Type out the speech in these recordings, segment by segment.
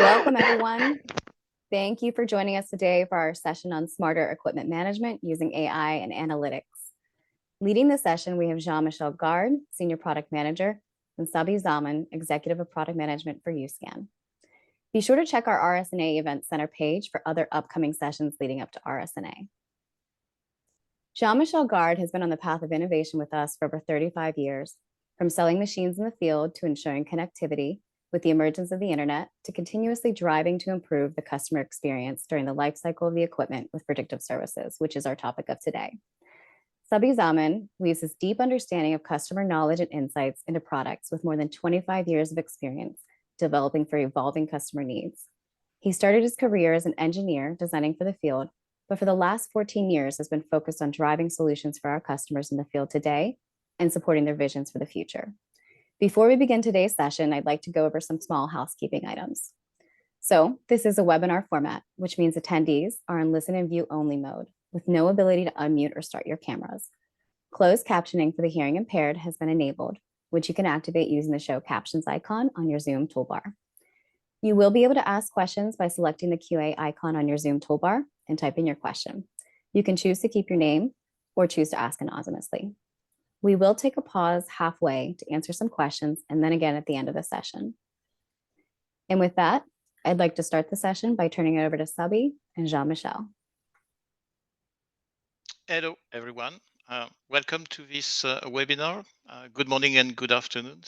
Welcome, everyone. Thank you for joining us today for our session on smarter equipment management using AI and analytics. Leading the session, we have Jean-Michel Gard, Senior Product Manager, and Zaman, Executive of Product Management for USCAN. Be sure to check our RSNA Event Center page for other upcoming sessions leading up to RSNA. Jean-Michel Gard has been on the path of innovation with us for over 35 years, from selling machines in the field to ensuring connectivity with the emergence of the internet to continuously driving to improve the customer experience during the life cycle of the equipment with predictive services, which is our topic of today. Zaman weaves his deep understanding of customer knowledge and insights into products with more than 25 years of experience developing for evolving customer needs. He started his career as an engineer designing for the field, but for the last 14 years has been focused on driving solutions for our customers in the field today and supporting their visions for the future. Before we begin today's session, I'd like to go over some small housekeeping items. So this is a webinar format, which means attendees are in listen and view only mode with no ability to unmute or start your cameras. Closed captioning for the hearing impaired has been enabled, which you can activate using the show captions icon on your Zoom toolbar. You will be able to ask questions by selecting the QA icon on your Zoom toolbar and type in your question. You can choose to keep your name or choose to ask anonymously. We will take a pause halfway to answer some questions and then again at the end of the session. And with that, I'd like to start the session by turning it over to Sabin and Jean-Michel. Hello, everyone. Welcome to this webinar. Good morning and good afternoon.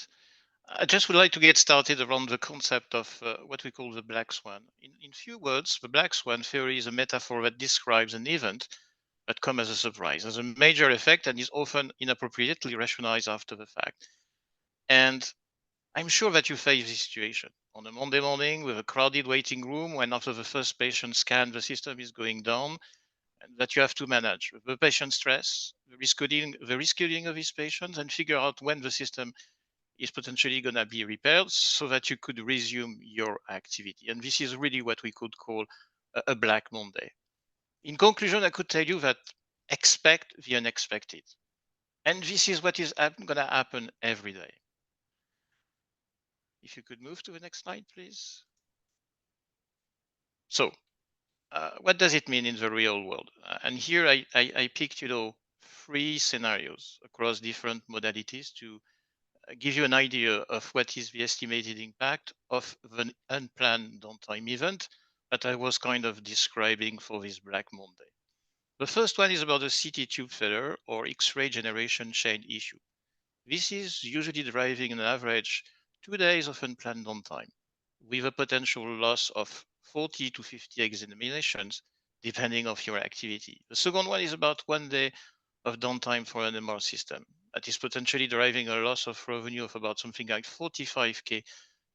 I just would like to get started around the concept of what we call the black swan. In few words, the black swan theory is a metaphor that describes an event that comes as a surprise, as a major effect, and is often inappropriately rationalized after the fact. And I'm sure that you face this situation on a Monday morning with a crowded waiting room when after the first patient scan, the system is going down, and that you have to manage the patient stress, the rescheduling of these patients, and figure out when the system is potentially going to be repaired so that you could resume your activity. And this is really what we could call a Black Monday. In conclusion, I could tell you that expect the unexpected. And this is what is going to happen every day. If you could move to the next slide, please. So what does it mean in the real world? And here I picked, three scenarios across different modalities to give you an idea of what is the estimated impact of an unplanned downtime event that I was kind of describing for this Black Monday. The first one is about a CT tube failure or X-ray generation chain issue. This is usually driving an average 2 days of unplanned downtime with a potential loss of 40 to 50 examinations depending on your activity. The second one is about 1 day of downtime for an MR system. That is potentially driving a loss of revenue of about something like 45K,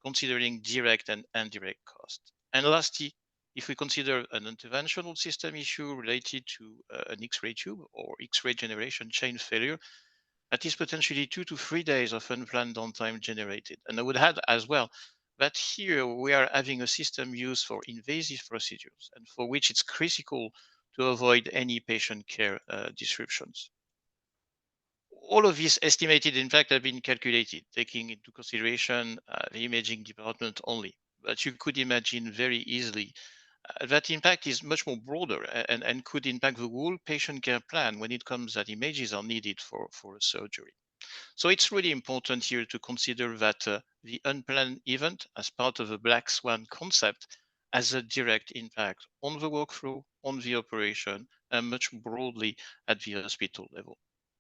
considering direct and indirect costs. And lastly, if we consider an interventional system issue related to an X-ray tube or X-ray generation chain failure, that is potentially 2 to 3 days of unplanned downtime generated. And I would add as well that here we are having a system used for invasive procedures and for which it's critical to avoid any patient care disruptions. All of these estimated, in fact, have been calculated, taking into consideration the imaging department only. But you could imagine very easily that impact is much more broader and could impact the whole patient care plan when it comes that images are needed for a surgery. So it's really important here to consider that the unplanned event as part of the black swan concept has a direct impact on the workflow, on the operation, and much broadly at the hospital level.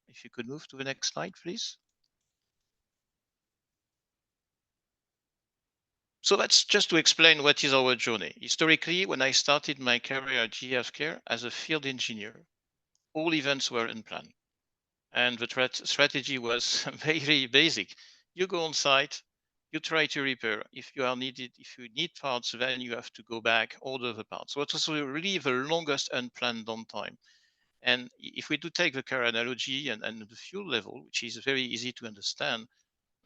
If you could move to the next slide, please. So that's just to explain what is our journey. Historically, when I started my career at GE Healthcare as a field engineer, all events were unplanned. And the strategy was very basic. You go on site, you try to repair. If you need parts, then you have to go back, order the parts. So it's also really the longest unplanned downtime. And if we do take the car analogy and the fuel level, which is very easy to understand,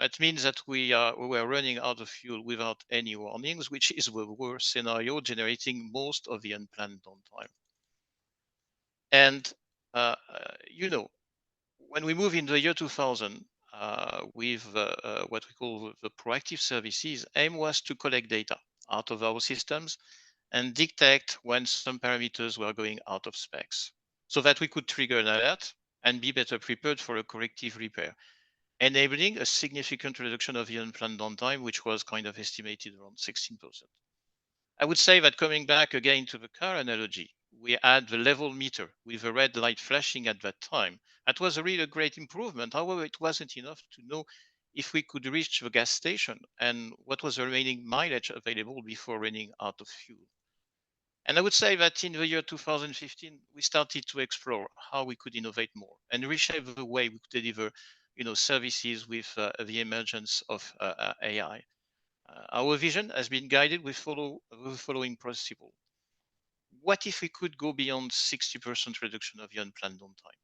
that means that we were running out of fuel without any warnings, which is the worst scenario, generating most of the unplanned downtime. And, when we move in the year 2000 with what we call the proactive services, aim was to collect data out of our systems and detect when some parameters were going out of specs so that we could trigger an alert and be better prepared for a corrective repair, enabling a significant reduction of the unplanned downtime, which was kind of estimated around 16%. I would say that coming back again to the car analogy, we had the level meter with the red light flashing at that time. That was a really great improvement. However, it wasn't enough to know if we could reach the gas station and what was the remaining mileage available before running out of fuel. And I would say that in the year 2015, we started to explore how we could innovate more and reshape the way we could deliver, services with the emergence of AI. Our vision has been guided with the following principle. What if we could go beyond 60% reduction of the unplanned downtime?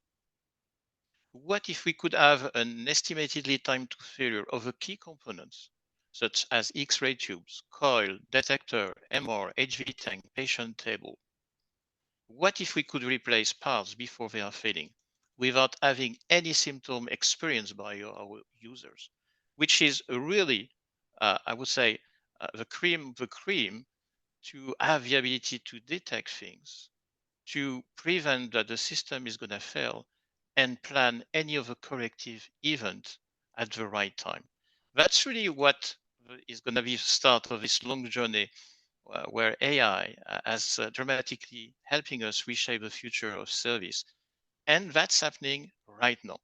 What if we could have an estimated lead time to failure of the key components, such as X-ray tubes, coil, detector, MR, HV tank, patient table? What if we could replace parts before they are failing without having any symptom experienced by our users, which is really, I would say, the cream of the cream to have the ability to detect things, to prevent that the system is going to fail and plan any of the corrective event at the right time. That's really what is going to be the start of this long journey where AI has dramatically helping us reshape the future of service. And that's happening right now.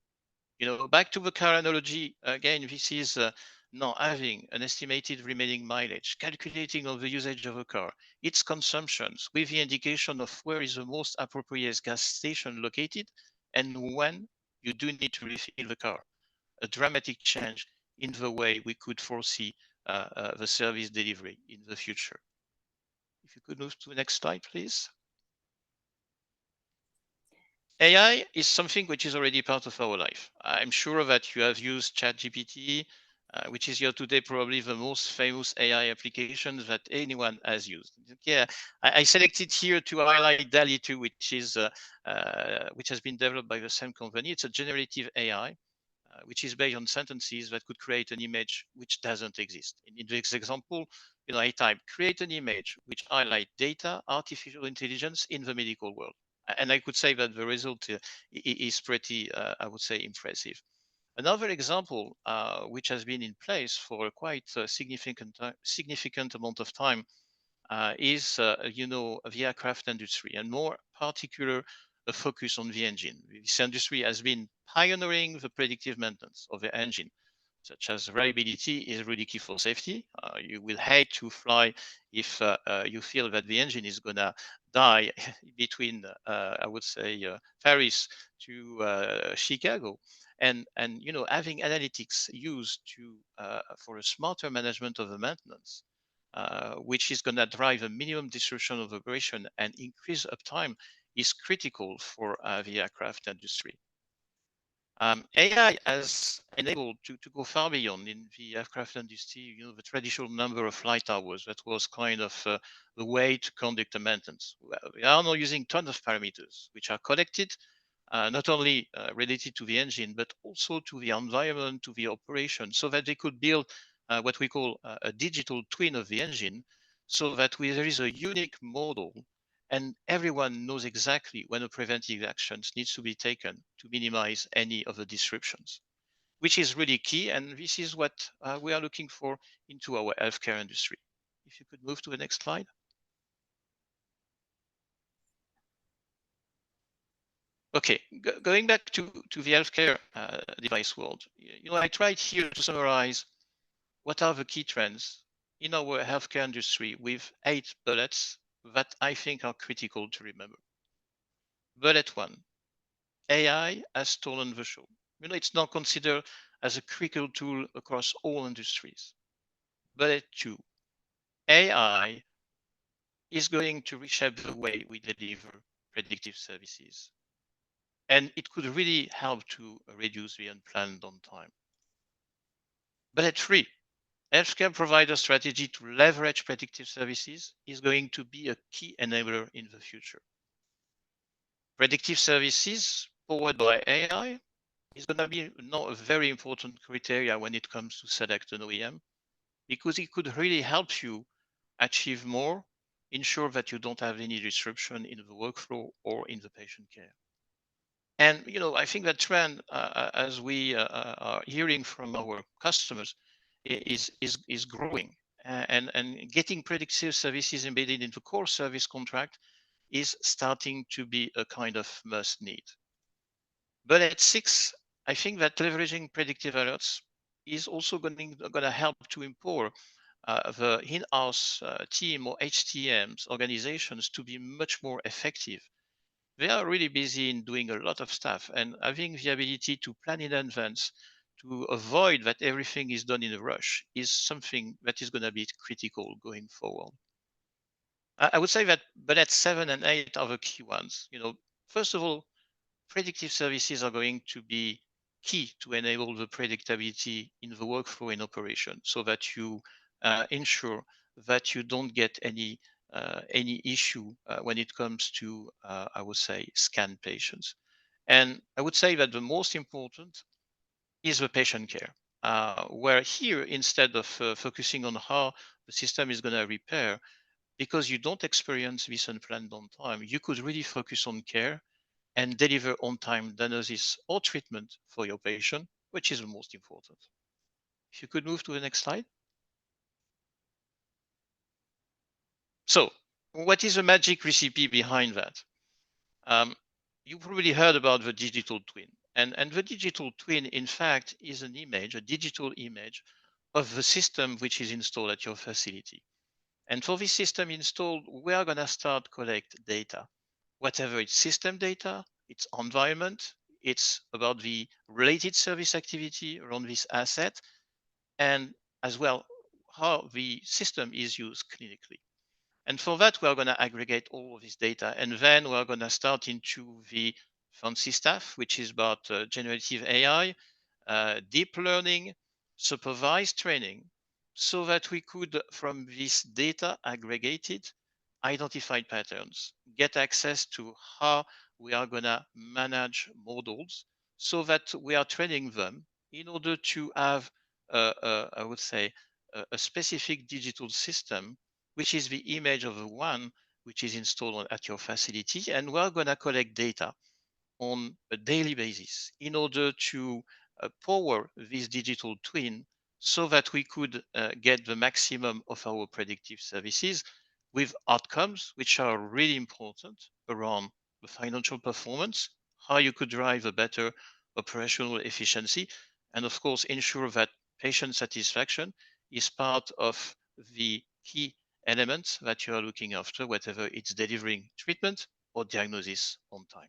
Back to the car analogy, again, this is not having an estimated remaining mileage, calculating of the usage of a car, its consumptions, with the indication of where is the most appropriate gas station located, and when you do need to refill the car. A dramatic change in the way we could foresee the service delivery in the future. If you could move to the next slide, please. AI is something which is already part of our life. I'm sure that you have used ChatGPT, which is here today probably the most famous AI application that anyone has used. Yeah, I selected here to highlight DALI 2, which has been developed by the same company. It's a generative AI. Which is based on sentences that could create an image which doesn't exist. In this example, I type create an image which highlight data, artificial intelligence in the medical world. And I could say that the result is pretty, I would say, impressive. Another example, which has been in place for a quite significant amount of time, is the aircraft industry, and more particular a focus on the engine. This industry has been pioneering the predictive maintenance of the engine, such as reliability is really key for safety. You will hate to fly if you feel that the engine is gonna die between, I would say, Paris to Chicago, and having analytics used to for a smarter management of the maintenance, which is going to drive a minimum disruption of operation and increase uptime, is critical for the aircraft industry. AI has enabled to go far beyond in the aircraft industry, the traditional number of flight hours that was kind of the way to conduct a maintenance. Well, we are now using tons of parameters which are collected, not only related to the engine, but also to the environment, to the operation, so that they could build what we call a digital twin of the engine, so that there is a unique model and everyone knows exactly when a preventive actions needs to be taken to minimize any of the disruptions, which is really key. And this is what we are looking for into our healthcare industry. If you could move to the next slide. Okay, going back to the healthcare device world, I tried here to summarize what are the key trends in our healthcare industry with 8 bullets that I think are critical to remember. Bullet 1, AI has stolen the show. It's not considered as a critical tool across all industries. Bullet 2, AI is going to reshape the way we deliver predictive services. And it could really help to reduce the unplanned downtime. Bullet 3, healthcare provider strategy to leverage predictive services is going to be a key enabler in the future. Predictive services powered by AI is going to be now a very important criteria when it comes to select an OEM, because it could really help you achieve more, ensure that you don't have any disruption in the workflow or in the patient care. And I think that trend, as we are hearing from our customers, is growing, and getting predictive services embedded into core service contract is starting to be a kind of must need. But at 6, I think that leveraging predictive alerts is also going to help to empower the in-house team or HTMs organizations to be much more effective. They are really busy in doing a lot of stuff, and having the ability to plan in advance to avoid that everything is done in a rush is something that is going to be critical going forward. I would say that, but at 7 and 8 are the key ones. First of all, predictive services are going to be key to enable the predictability in the workflow in operation, so that you ensure that you don't get any issue when it comes to, I would say, scan patients. And I would say that the most important is the patient care, where here, instead of focusing on how the system is going to repair, because you don't experience this unplanned downtime, you could really focus on care and deliver on-time diagnosis or treatment for your patient, which is the most important. If you could move to the next slide. So, what is the magic recipe behind that? You probably heard about the digital twin. And the digital twin, in fact, is an image, a digital image of the system which is installed at your facility. And for this system installed, we are going to start collect data, whatever it's system data, its environment, it's about the related service activity around this asset, and as well how the system is used clinically. And for that, we are going to aggregate all of this data, and then we are going to start into the fancy stuff, which is about generative AI, deep learning, supervised training, so that we could, from this data aggregated, identify patterns, get access to how we are going to manage models, so that we are training them in order to have, I would say, a specific digital system, which is the image of the one which is installed at your facility. And we're going to collect data on a daily basis in order to power this digital twin, so that we could get the maximum of our predictive services with outcomes which are really important around the financial performance, how you could drive a better operational efficiency, and of course ensure that patient satisfaction is part of the key elements that you are looking after, whatever it's delivering treatment or diagnosis on time.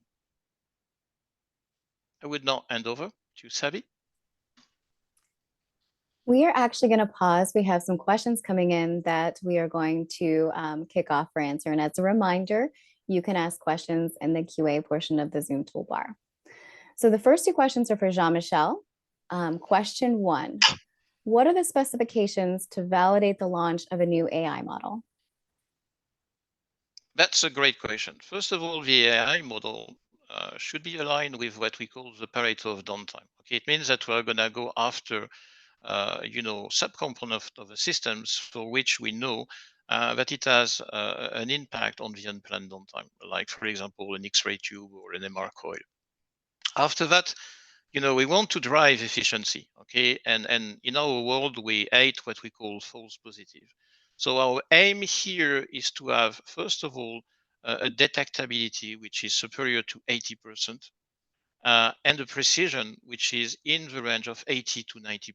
I would now hand over to Sabi. We are actually going to pause. We have some questions coming in that we are going to kick off for answer. And as a reminder, you can ask questions in the QA portion of the Zoom toolbar. So the first two questions are for Jean-Michel. Question 1, what are the specifications to validate the launch of a new AI model? That's a great question. First of all, the AI model should be aligned with what we call the Pareto of downtime. Okay, it means that we're going to go after, subcomponents of the systems for which we know that it has an impact on the unplanned downtime, like, for example, an X-ray tube or an MR coil. After that, we want to drive efficiency, okay? And in our world, we hate what we call false positive. So our aim here is to have, first of all, a detectability which is superior to 80%, and a precision which is in the range of 80 to 90%,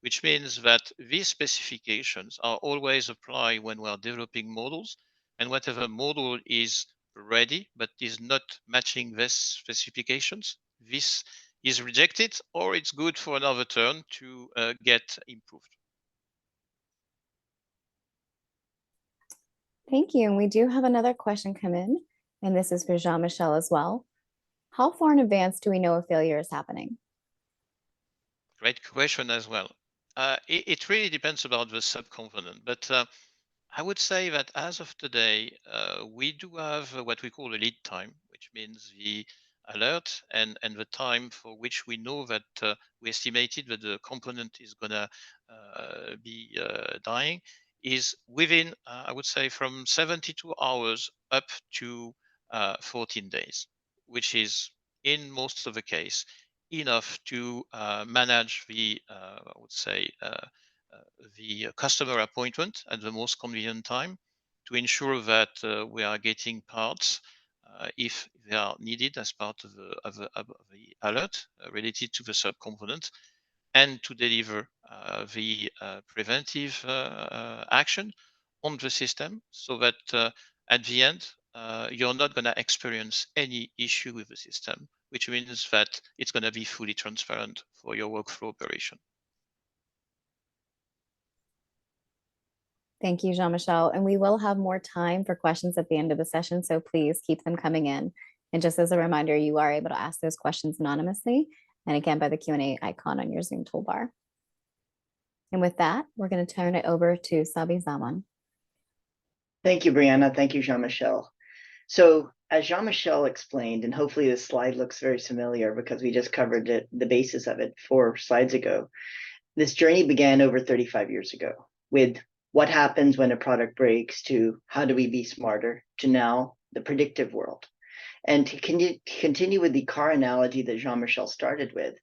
which means that these specifications are always applied when we are developing models, and whatever model is ready but is not matching these specifications, this is rejected, or it's good for another turn to get improved. Thank you. And we do have another question come in, and this is for Jean-Michel as well. How far in advance do we know a failure is happening? Great question as well. It really depends about the subcomponent, but I would say that as of today, we do have what we call a lead time, which means the alert and the time for which we know that we estimated that the component is going to be dying is within, I would say, from 72 hours up to 14 days, which is in most of the case enough to manage the, I would say, the customer appointment at the most convenient time, to ensure that we are getting parts if they are needed as part of the alert related to the subcomponent, and to deliver the preventive action on the system, so that at the end, you're not going to experience any issue with the system, which means that it's going to be fully transparent for your workflow operation. Thank you, Jean-Michel. And we will have more time for questions at the end of the session, so please keep them coming in. And just as a reminder, you are able to ask those questions anonymously, and again, by the Q&A icon on your Zoom toolbar. And with that, we're going to turn it over to Zaman. Thank you, Brianna. Thank you, Jean-Michel. So as Jean-Michel explained, and hopefully this slide looks very familiar because we just covered it, the basis of it 4 slides ago, this journey began over 35 years ago with what happens when a product breaks, to how do we be smarter, to now the predictive world. And to continue with the car analogy that Jean-Michel started with,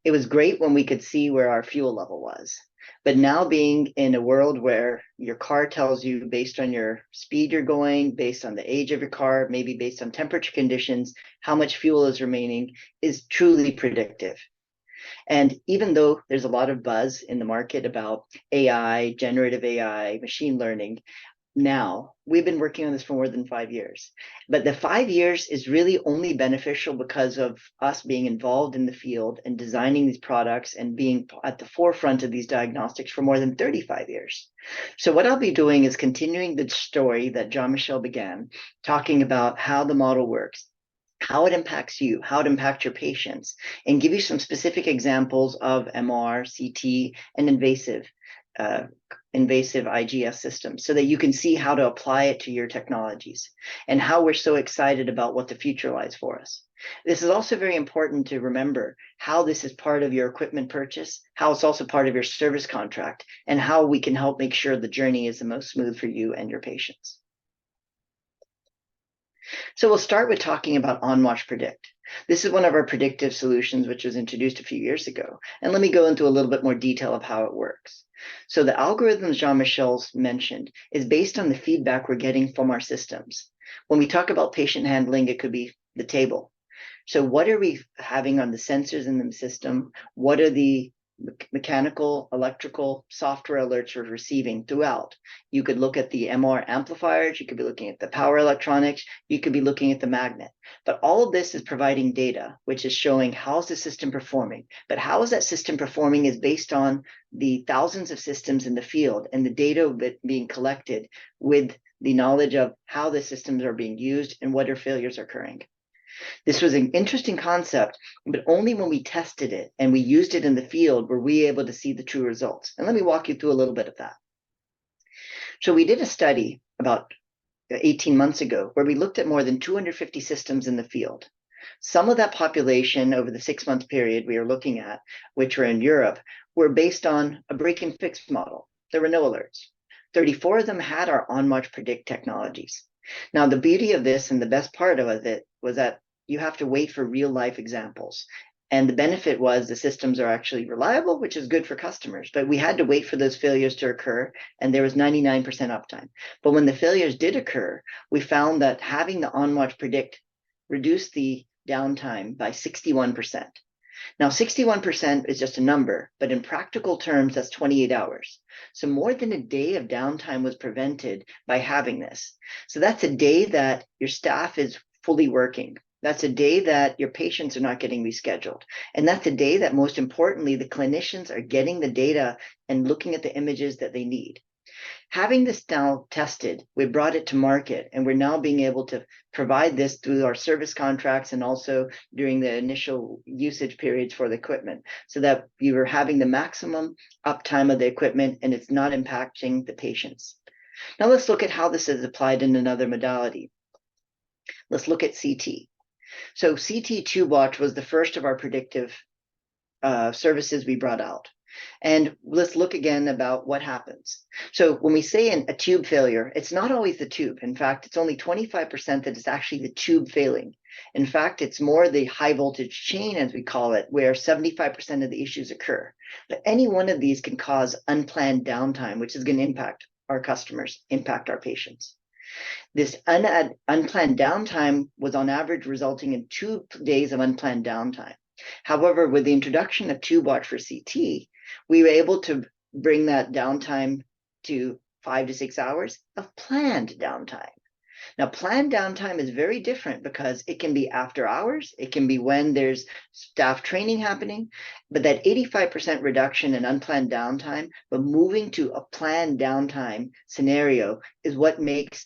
it was great when we could see where our fuel level was. But now being in a world where your car tells you based on your speed you're going, based on the age of your car, maybe based on temperature conditions, how much fuel is remaining, is truly predictive. And even though there's a lot of buzz in the market about AI, generative AI, machine learning, now we've been working on this for more than 5 years. But the 5 years is really only beneficial because of us being involved in the field and designing these products and being at the forefront of these diagnostics for more than 35 years. So what I'll be doing is continuing the story that Jean-Michel began, talking about how the model works, how it impacts you, how it impacts your patients, and give you some specific examples of MR, CT, and invasive IGS systems, so that you can see how to apply it to your technologies and how we're so excited about what the future lies for us. This is also very important to remember how this is part of your equipment purchase, how it's also part of your service contract, and how we can help make sure the journey is the most smooth for you and your patients. So we'll start with talking about OnWatch Predict. This is one of our predictive solutions, which was introduced a few years ago. And let me go into a little bit more detail of how it works. So the algorithm Jean-Michel's mentioned is based on the feedback we're getting from our systems. When we talk about patient handling, it could be the table. So what are we having on the sensors in the system? What are the mechanical, electrical, software alerts we're receiving throughout? You could look at the MR amplifiers, you could be looking at the power electronics, you could be looking at the magnet. But all of this is providing data, which is showing how's the system performing. But how is that system performing is based on the thousands of systems in the field and the data being collected with the knowledge of how the systems are being used and what failures are occurring. This was an interesting concept, but only when we tested it and we used it in the field were we able to see the true results. And let me walk you through a little bit of that. So we did a study about 18 months ago where we looked at more than 250 systems in the field. Some of that population over the 6-month period we are looking at, which were in Europe, were based on a break and fix model. There were no alerts. 34 of them had our OnWatch Predict technologies. Now, the beauty of this and the best part of it was that you have to wait for real life examples. And the benefit was the systems are actually reliable, which is good for customers. But we had to wait for those failures to occur, and there was 99% uptime. But when the failures did occur, we found that having the OnWatch Predict reduced the downtime by 61%. Now, 61% is just a number, but in practical terms, that's 28 hours. So more than a day of downtime was prevented by having this. So that's a day that your staff is fully working. That's a day that your patients are not getting rescheduled. And that's a day that, most importantly, the clinicians are getting the data and looking at the images that they need. Having this now tested, we brought it to market, and we're now being able to provide this through our service contracts and also during the initial usage periods for the equipment, so that you are having the maximum uptime of the equipment and it's not impacting the patients. Now let's look at how this is applied in another modality. Let's look at CT. So CT TubeWatch was the first of our predictive services we brought out. And let's look again about what happens. So when we say a tube failure, it's not always the tube. In fact, it's only 25% that it's actually the tube failing. In fact, it's more the high voltage chain, as we call it, where 75% of the issues occur. But any one of these can cause unplanned downtime, which is going to impact our customers, impact our patients. This unplanned downtime was on average resulting in 2 days of unplanned downtime. However, with the introduction of TubeWatch for CT, we were able to bring that downtime to 5 to 6 hours of planned downtime. Now, planned downtime is very different because it can be after hours, it can be when there's staff training happening, but that 85% reduction in unplanned downtime, but moving to a planned downtime scenario is what makes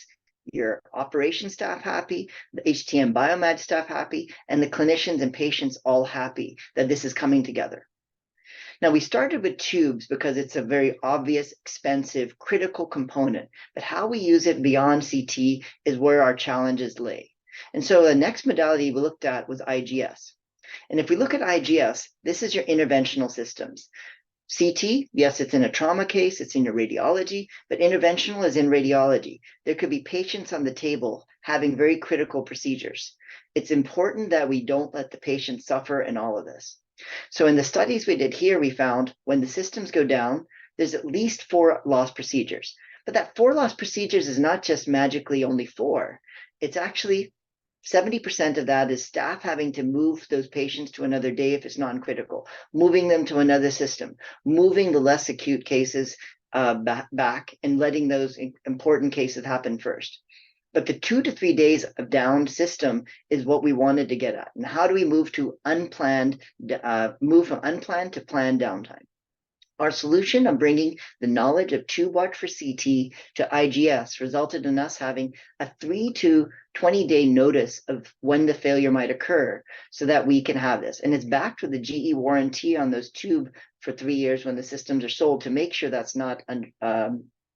your operation staff happy, the HTM biomed staff happy, and the clinicians and patients all happy that this is coming together. Now, we started with tubes because it's a very obvious, expensive, critical component, but how we use it beyond CT is where our challenges lay. And so the next modality we looked at was IGS. And if we look at IGS, this is your interventional systems. CT, yes, it's in a trauma case, it's in your radiology, but interventional is in radiology. There could be patients on the table having very critical procedures. It's important that we don't let the patient suffer in all of this. So in the studies we did here, we found when the systems go down, there's at least 4 lost procedures. But that 4 lost procedures is not just magically only 4. It's actually 70% of that is staff having to move those patients to another day if it's non-critical, moving them to another system, moving the less acute cases back and letting those important cases happen first. But the 2 to 3 days of downed system is what we wanted to get at. And how do we move to move from unplanned to planned downtime? Our solution of bringing the knowledge of TubeWatch for CT to IGS resulted in us having a 3 to 20-day notice of when the failure might occur so that we can have this. And it's backed with a GE warranty on those tubes for 3 years when the systems are sold to make sure that's not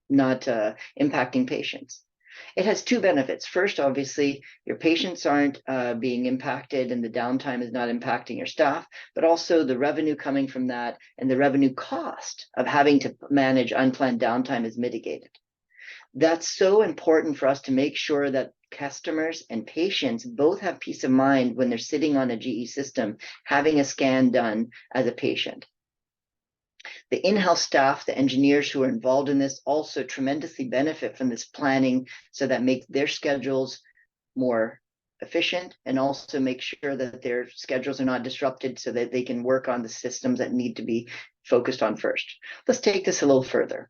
impacting patients. It has 2 benefits. First, obviously, your patients aren't being impacted and the downtime is not impacting your staff, but also the revenue coming from that and the revenue cost of having to manage unplanned downtime is mitigated. That's so important for us to make sure that customers and patients both have peace of mind when they're sitting on a GE system, having a scan done as a patient. The in-house staff, the engineers who are involved in this also tremendously benefit from this planning so that makes their schedules more efficient and also make sure that their schedules are not disrupted so that they can work on the systems that need to be focused on first. Let's take this a little further.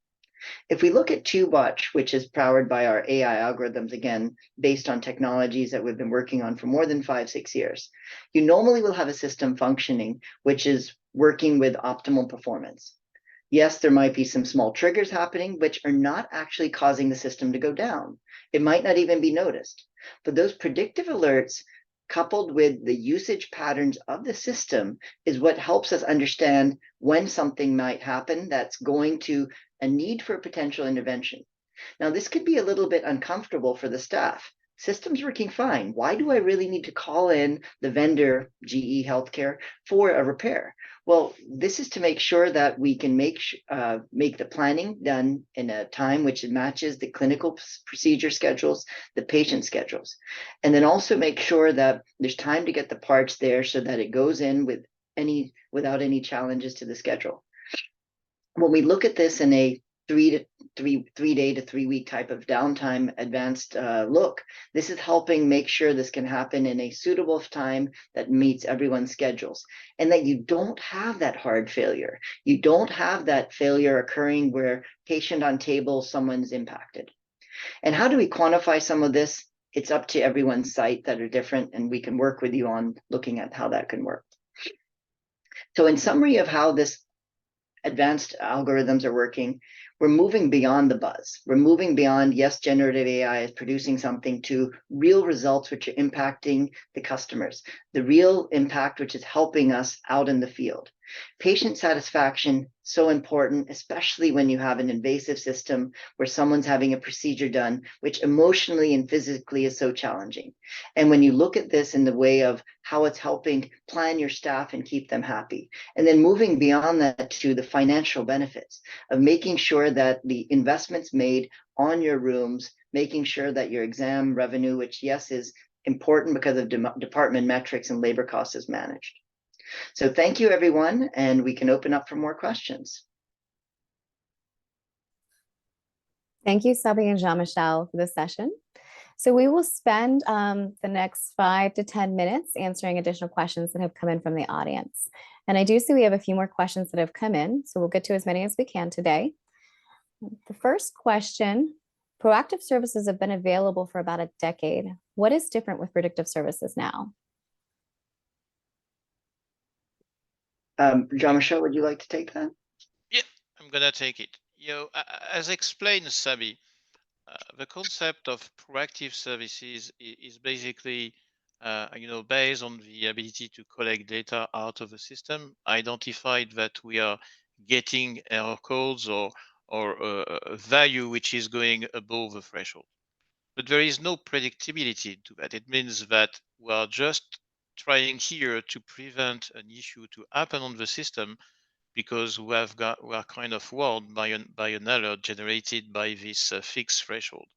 If we look at TubeWatch, which is powered by our AI algorithms, again, based on technologies that we've been working on for more than 5-6 years, you normally will have a system functioning, which is working with optimal performance. Yes, there might be some small triggers happening, which are not actually causing the system to go down. It might not even be noticed. But those predictive alerts, coupled with the usage patterns of the system, is what helps us understand when something might happen that's going to a need for potential intervention. Now, this could be a little bit uncomfortable for the staff. System's working fine. Why do I really need to call in the vendor, GE Healthcare, for a repair? Well, this is to make sure that we can make the planning done in a time which matches the clinical procedure schedules, the patient schedules, and then also make sure that there's time to get the parts there so that it goes in without any challenges to the schedule. When we look at this in a 3 day to 3 week type of downtime advanced look, this is helping make sure this can happen in a suitable time that meets everyone's schedules, and that you don't have that hard failure. You don't have that failure occurring where patient on table, someone's impacted. And how do we quantify some of this? It's up to everyone's site that are different, and we can work with you on looking at how that can work. So in summary of how this advanced algorithms are working, we're moving beyond the buzz. We're moving beyond, yes, generative AI is producing something, to real results which are impacting the customers, the real impact which is helping us out in the field. Patient satisfaction, so important, especially when you have an invasive system where someone's having a procedure done, which emotionally and physically is so challenging. And when you look at this in the way of how it's helping plan your staff and keep them happy, and then moving beyond that to the financial benefits of making sure that the investments made on your rooms, making sure that your exam revenue, which yes, is important because of department metrics and labor costs, is managed. So thank you, everyone, and we can open up for more questions. Thank you, Sabin and Jean-Michel, for this session. So we will spend the next 5 to 10 minutes answering additional questions that have come in from the audience. And I do see we have a few more questions that have come in, so we'll get to as many as we can today. The first question, proactive services have been available for about a decade. What is different with predictive services now? Jean-Michel, would you like to take that? Yeah, I'm gonna take it. As explained, Sabi, the concept of proactive services is basically, based on the ability to collect data out of the system, identified that we are getting error codes or a value which is going above the threshold. But there is no predictability to that. It means that we are just trying here to prevent an issue to happen on the system because we are kind of warned by an alert generated by this fixed threshold.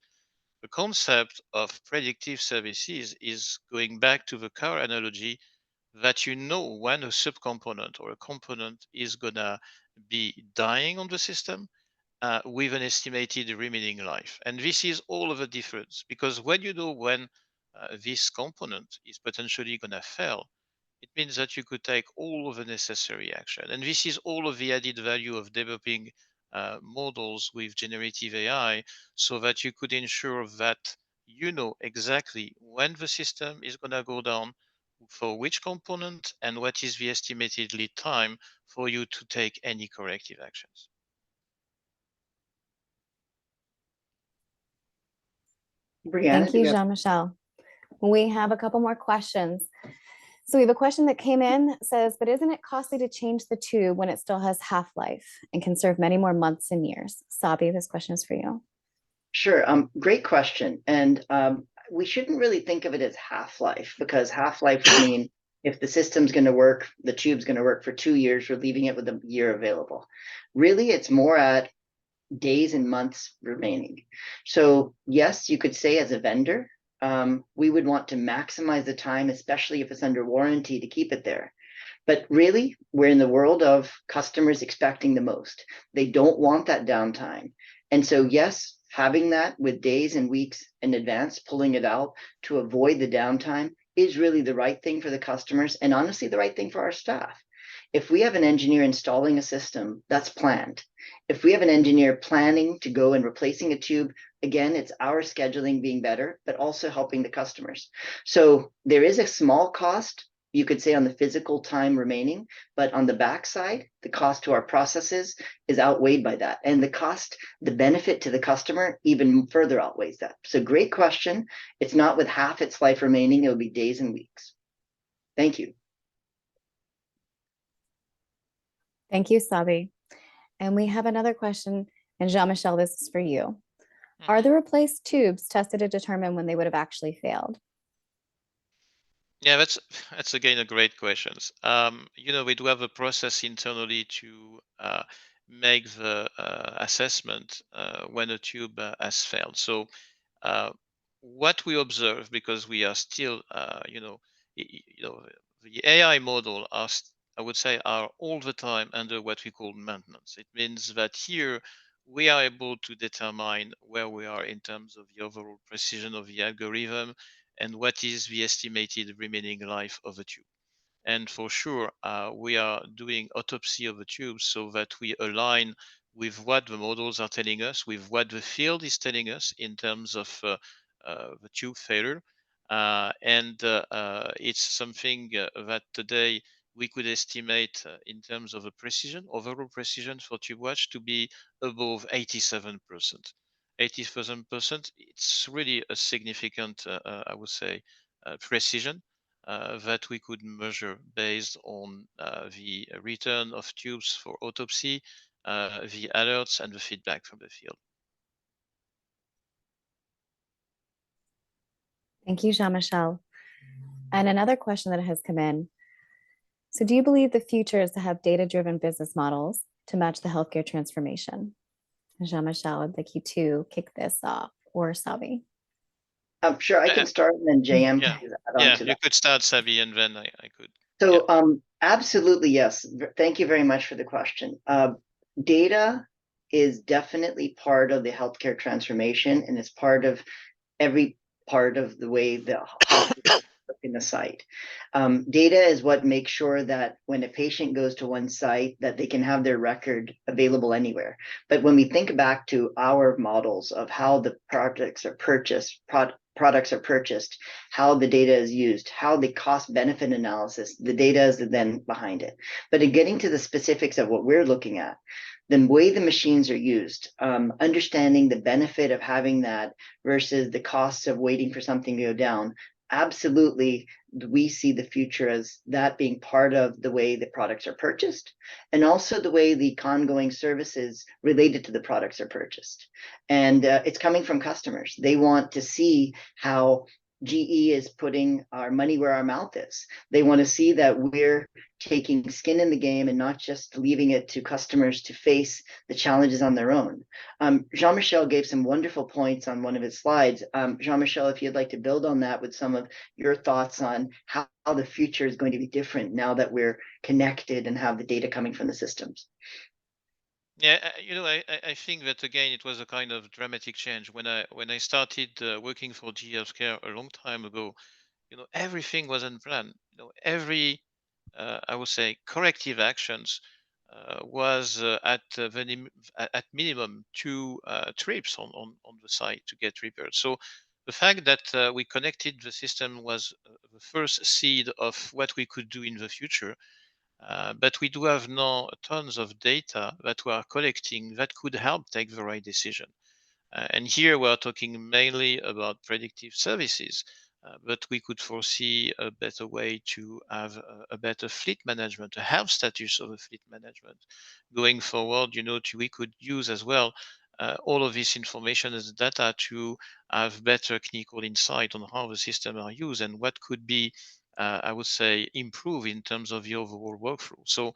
The concept of predictive services is going back to the car analogy that you know when a subcomponent or a component is gonna be dying on the system with an estimated remaining life. And this is all of the difference because when you know when this component is potentially gonna fail, it means that you could take all of the necessary action. And this is all of the added value of developing models with generative AI so that you could ensure that you know exactly when the system is going to go down, for which component, and what is the estimated lead time for you to take any corrective actions. Brianna, Thank do you, you have? Jean-Michel. We have a couple more questions. So we have a question that came in that says, but isn't it costly to change the tube when it still has half-life and can serve many more months and years? Sabi, this question is for you. Sure. Great question. And we shouldn't really think of it as half-life because half-life would mean if the system's going to work, the tube's going to work for 2 years, we're leaving it with a year available. Really, it's more at days and months remaining. So yes, you could say as a vendor, we would want to maximize the time, especially if it's under warranty, to keep it there. But really, we're in the world of customers expecting the most. They don't want that downtime. And so, yes, having that with days and weeks in advance, pulling it out to avoid the downtime is really the right thing for the customers and honestly the right thing for our staff. If we have an engineer installing a system, that's planned. If we have an engineer planning to go and replacing a tube, again, it's our scheduling being better, but also helping the customers. So there is a small cost, you could say, on the physical time remaining, but on the backside, the cost to our processes is outweighed by that. And the cost, the benefit to the customer even further outweighs that. So great question. It's not with half its life remaining, it would be days and weeks. Thank you. Thank you, Sabi. And we have another question, and Jean-Michel, this is for you. Are the replaced tubes tested to determine when they would have actually failed? Yeah, that's again a great question. We do have a process internally to make the assessment when a tube has failed. So what we observe, because we are still, the AI model are, I would say, are all the time under what we call maintenance. It means that here we are able to determine where we are in terms of the overall precision of the algorithm and what is the estimated remaining life of the tube. And for sure, we are doing autopsy of the tubes so that we align with what the models are telling us, with what the field is telling us in terms of the tube failure. It's something that today we could estimate in terms of the precision, overall precision for tube watch to be above 87%. 87%, it's really a significant, I would say, precision. that we could measure based on the return of tubes for autopsy, the alerts, and the feedback from the field. Thank you, Jean-Michel. And another question that has come in. So do you believe the future is to have data-driven business models to match the healthcare transformation? Jean-Michel, I'd like you to kick this off, or Sabin. Sure, I can start, and then JM Yeah, can add on to you that. could start, Sabi, and then I could. So, absolutely, yes. Thank you very much for the question. Data is definitely part of the healthcare transformation, and it's part of every part of the way the hospital work in the site. Data is what makes sure that when a patient goes to one site, that they can have their record available anywhere. But when we think back to our models of how the products are purchased, how the data is used, how the cost benefit analysis, the data is then behind it. But in getting to the specifics of what we're looking at, the way the machines are used, understanding the benefit of having that versus the costs of waiting for something to go down, absolutely, we see the future as that being part of the way the products are purchased, and also the way the ongoing services related to the products are purchased. And it's coming from customers. They want to see how GE is putting our money where our mouth is. They want to see that we're taking skin in the game and not just leaving it to customers to face the challenges on their own. Jean-Michel gave some wonderful points on one of his slides. Jean-Michel, if you'd like to build on that with some of your thoughts on how the future is going to be different now that we're connected and have the data coming from the systems. Yeah, I think that again it was a kind of dramatic change when I started working for GE Healthcare a long time ago. Everything was unplanned. Every I would say corrective actions was at minimum 2 trips on the site to get repaired. So the fact that we connected the system was the first seed of what we could do in the future. But we do have now tons of data that we are collecting that could help take the right decision. And here we're talking mainly about predictive services, but we could foresee a better way to have a better fleet management, a health status of a fleet management. Going forward, we could use as well all of this information as data to have better clinical insight on how the system are used and what could be, I would say, improve in terms of the overall workflow. So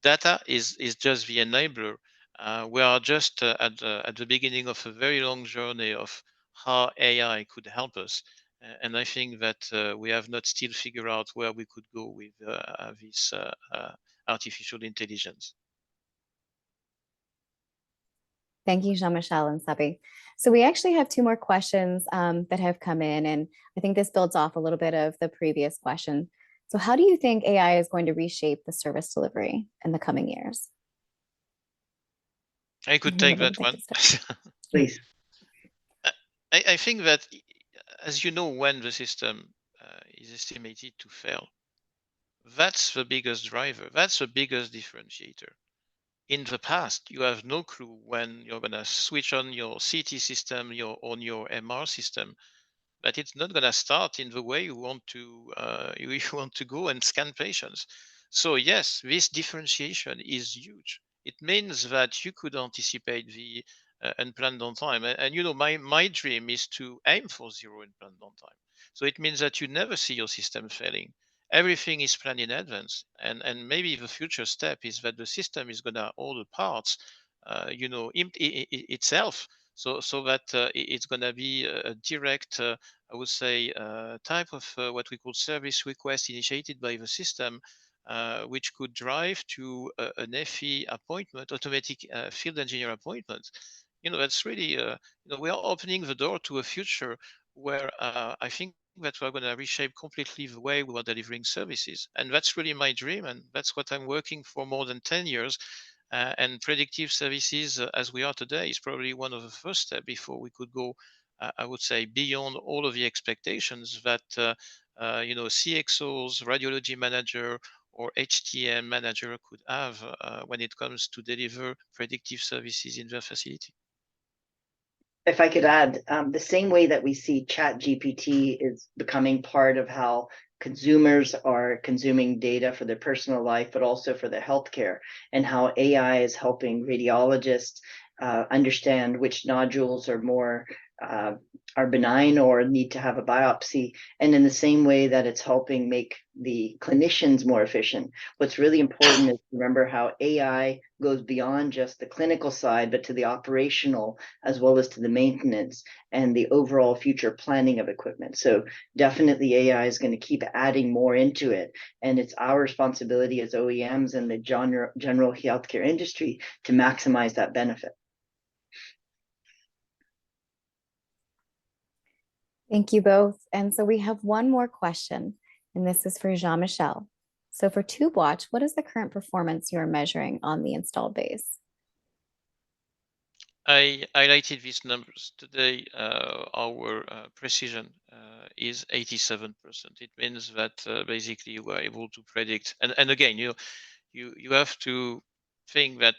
data is just the enabler. We are just at the beginning of a very long journey of how AI could help us. And I think that we have not still figured out where we could go with this artificial intelligence. Thank you, Jean-Michel and Sabin. So we actually have 2 more questions that have come in, and I think this builds off a little bit of the previous question. So how do you think AI is going to reshape the service delivery in the coming years? I could take that one. Please. I think that, as you know, when the system is estimated to fail, that's the biggest driver. That's the biggest differentiator. In the past, you have no clue when you're going to switch on your CT system, on your MR system, but it's not going to start in the way you want to you want to go and scan patients. So yes, this differentiation is huge. It means that you could anticipate the unplanned downtime, and my dream is to aim for 0 unplanned downtime. So it means that you never see your system failing. Everything is planned in advance, and maybe the future step is that the system is going to order parts, itself, so that it's going to be a direct, I would say, type of what we call service request initiated by the system, which could drive to an FE appointment, automatic field engineer appointment. That's really, we are opening the door to a future where I think that we're going to reshape completely the way we are delivering services. And that's really my dream. And that's what I'm working for more than 10 years. And predictive services, as we are today, is probably one of the first steps before we could go, I would say, beyond all of the expectations that CXOs, radiology manager, or HTM manager could have when it comes to deliver predictive services in their facility. If I could add, the same way that we see Chat GPT is becoming part of how consumers are consuming data for their personal life, but also for their healthcare, and how AI is helping radiologists understand which nodules are more are benign or need to have a biopsy. And in the same way that it's helping make the clinicians more efficient, what's really important is to remember how AI goes beyond just the clinical side, but to the operational as well as to the maintenance and the overall future planning of equipment. So definitely AI is going to keep adding more into it. And it's our responsibility as OEMs and the general healthcare industry to maximize that benefit. Thank you both. And so we have one more question, and this is for Jean-Michel. So for TubeWatch, what is the current performance you're measuring on the installed base? I highlighted these numbers today. Our precision is 87%. It means that basically we're able to predict. And again, you have to think that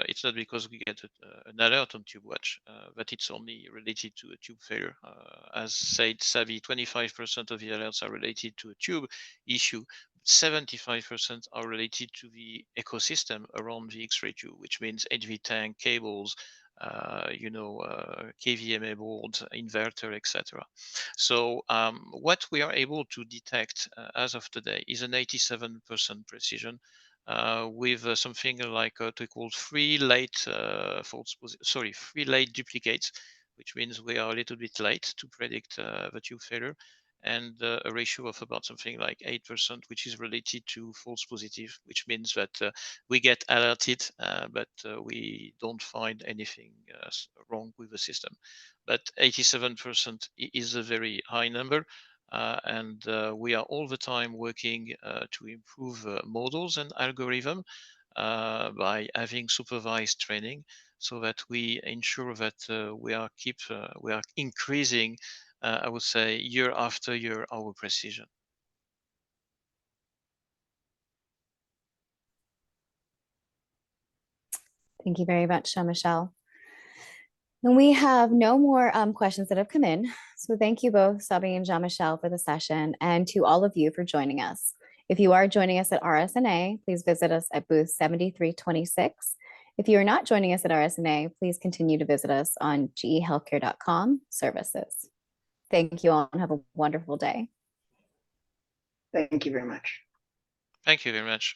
it's not because we get an alert on TubeWatch, but it's only related to a tube failure. As said, Savvy, 25% of the alerts are related to a tube issue. 75% are related to the ecosystem around the X-ray tube, which means HV tank, cables, KVMA boards, inverter, etc. So what we are able to detect as of today is an 87% precision with something like what we call three late duplicates, which means we are a little bit late to predict the tube failure, and a ratio of about something like 8%, which is related to false positive, which means that we get alerted, but we don't find anything wrong with the system. But 87% is a very high number. And we are all the time working to improve models and algorithm by having supervised training, so that we ensure that we are increasing, I would say, year after year, our precision. Thank you very much, Jean-Michel. And we have no more questions that have come in. So thank you both, Sabin and Jean-Michel, for the session, and to all of you for joining us. If you are joining us at RSNA, please visit us at booth 7326. If you are not joining us at RSNA, please continue to visit us on gehealthcare.com services. Thank you all and have a wonderful day. Thank you very much. Thank you very much.